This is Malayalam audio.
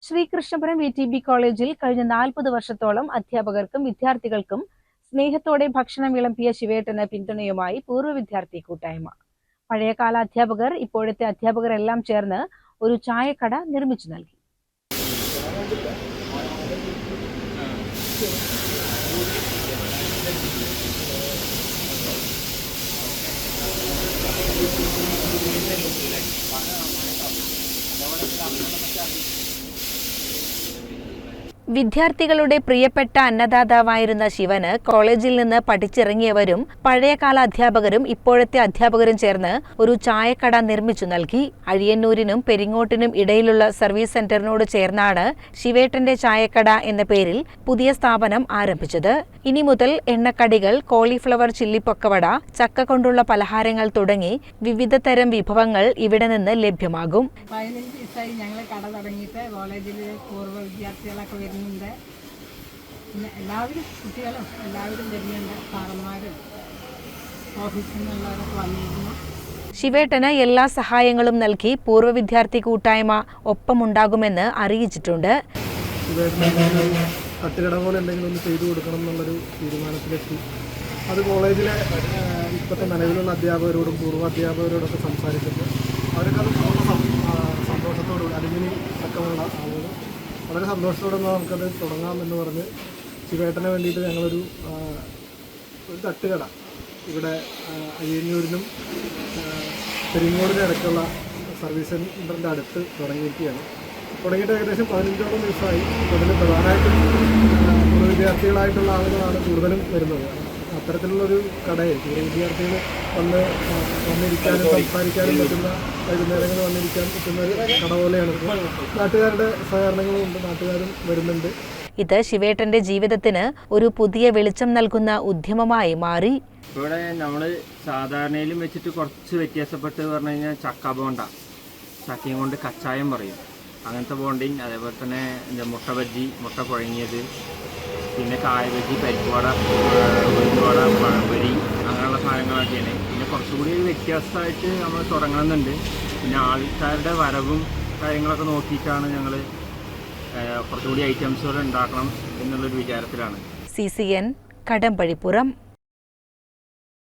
ശ്രീകൃഷ്ണപുരം VTB കോളേജിൽ കഴിഞ്ഞ 40 വർഷത്തോളം അധ്യാപകർക്കും വിദ്യാർത്ഥികൾക്കും സ്നേഹത്തോടെ ഭക്ഷണം വിളമ്പിയ ശിവേട്ടന് പിന്തുണയുമായി പൂർവ്വ വിദ്യാർത്ഥി കൂട്ടായ്മ. പഴയകാല അധ്യാപകർ ഇപ്പോഴത്തെ അധ്യാപകരെല്ലാം ചേർന്ന് ഒരു ചായക്കട നിർമ്മിച്ചു നൽകി. വിദ്യാർത്ഥികളുടെ പ്രിയപ്പെട്ട അന്നദാതാവായിരുന്ന ശിവന് കോളേജിൽ നിന്ന് പഠിച്ചിറങ്ങിയവരും പഴയകാല അധ്യാപകരും ഇപ്പോഴത്തെ അധ്യാപകരും ചേർന്ന് ഒരു ചായക്കട നിർമ്മിച്ചു നൽകി. അഴിയന്നൂരിനും പെരിങ്ങോട്ടിനും ഇടയിലുള്ള സർവീസ് സെന്ററിനോട് ചേർന്നാണ് ശിവേട്ടന്റെ ചായക്കട എന്ന പേരിൽ പുതിയ സ്ഥാപനം ആരംഭിച്ചത്. ഇനി മുതൽ എണ്ണക്കടികൾ, കോളിഫ്ലവർ ചില്ലി പൊക്കവട, ചക്ക കൊണ്ടുള്ള പലഹാരങ്ങൾ തുടങ്ങി വിവിധ തരം വിഭവങ്ങൾ ഇവിടെ നിന്ന് ലഭ്യമാകും. 15 ദിവസമായി ഞങ്ങൾ കട തുടങ്ങിയിട്ട് കോളേജിലെ പൂർവ്വ വിദ്യാർത്ഥികളൊക്കെ വരുന്നുണ്ട്. പിന്നെ എല്ലാവരും കുട്ടികളും എല്ലാവരും വരുന്നുണ്ട്. സാറന്മാരും ഓഫീസിൽ നിന്നുള്ളവരൊക്കെ വന്നിരുന്നു. ശിവേട്ടന് എല്ലാ സഹായങ്ങളും നൽകി പൂർവ്വ വിദ്യാർത്ഥി കൂട്ടായ്മ ഒപ്പമുണ്ടാകുമെന്ന് അറിയിച്ചിട്ടുണ്ട്. തട്ടുകട പോലെ എന്തെങ്കിലും ഒന്ന് ചെയ്തു കൊടുക്കണം എന്നുള്ളൊരു തീരുമാനത്തിലെത്തി. അത് കോളേജിലെ ഇപ്പോഴത്തെ നിലവിലുള്ള അധ്യാപകരോടും പൂർവ്വ അധ്യാപകരോടൊക്കെ സംസാരിച്ചിട്ട് അവരൊക്കെ അത് സന്തോഷത്തോടുകൂടി അലുമിനി അക്കമുള്ള ആളുകൾ വളരെ സന്തോഷത്തോടെ നമുക്കത് തുടങ്ങാമെന്ന് പറഞ്ഞ് ശിവേട്ടന് വേണ്ടിയിട്ട് ഞങ്ങളൊരു തട്ടുകട ഇവിടെ അയ്യന്നൂരിനും പെരിങ്ങോടിനും ഇടയ്ക്കുള്ള സർവീസ് സെൻ്ററിൻ്റെ അടുത്ത് തുടങ്ങിയിരിക്കുകയാണ്. തുടങ്ങിയിട്ട് ഏകദേശം 15ഓളം ദിവസമായി. അതിൽ പ്രധാനമായിട്ടും പൂർവ്വ വിദ്യാർത്ഥികളായിട്ടുള്ള ആളുകളാണ് കൂടുതലും വരുന്നത്. അത്തരത്തിലുള്ളൊരു കടയെ പൂർവ്വ വിദ്യാർത്ഥികൾ വന്നിരിക്കാനും സംസാരിക്കാനും പറ്റുന്ന, വൈകുന്നേരങ്ങൾ വന്നിരിക്കാൻ പറ്റുന്ന ഒരു കട പോലെയാണ്. നാട്ടുകാരുടെ സഹകരണങ്ങളും ഉണ്ട്, നാട്ടുകാരും വരുന്നുണ്ട്. ഇത് ശിവേട്ടന്റെ ജീവിതത്തിന് ഒരു പുതിയ വെളിച്ചം നൽകുന്ന ഉദ്യമമായി മാറി. ഇവിടെ നമ്മൾ സാധാരണയിലും വെച്ചിട്ട് കുറച്ച് വ്യത്യാസപ്പെട്ട് പറഞ്ഞു കഴിഞ്ഞാൽ ചക്ക ബോണ്ട, ചക്കയും കൊണ്ട് കച്ചായം പറയും, അങ്ങനത്തെ ബോണ്ടയും, അതേപോലെ തന്നെ മുട്ട ബജ്ജി, മുട്ട കുഴങ്ങിയത്, പിന്നെ കായ ബജ്ജി, പരിപ്പുവട, ഉഴുന്നുവട, പഴംപൊരി, അങ്ങനെയുള്ള സാധനങ്ങളൊക്കെയാണ്. പിന്നെ കുറച്ചുകൂടി ഒരു വ്യത്യാസമായിട്ട് നമ്മൾ തുടങ്ങണമെന്നുണ്ട്. പിന്നെ ആൾക്കാരുടെ വരവും കാര്യങ്ങളൊക്കെ നോക്കിയിട്ടാണ് ഞങ്ങൾ കുറച്ചുകൂടി ഐറ്റംസുകൾ ഉണ്ടാക്കണം എന്നുള്ളൊരു വിചാരത്തിലാണ്. CCN കടമ്പഴിപ്പുറം.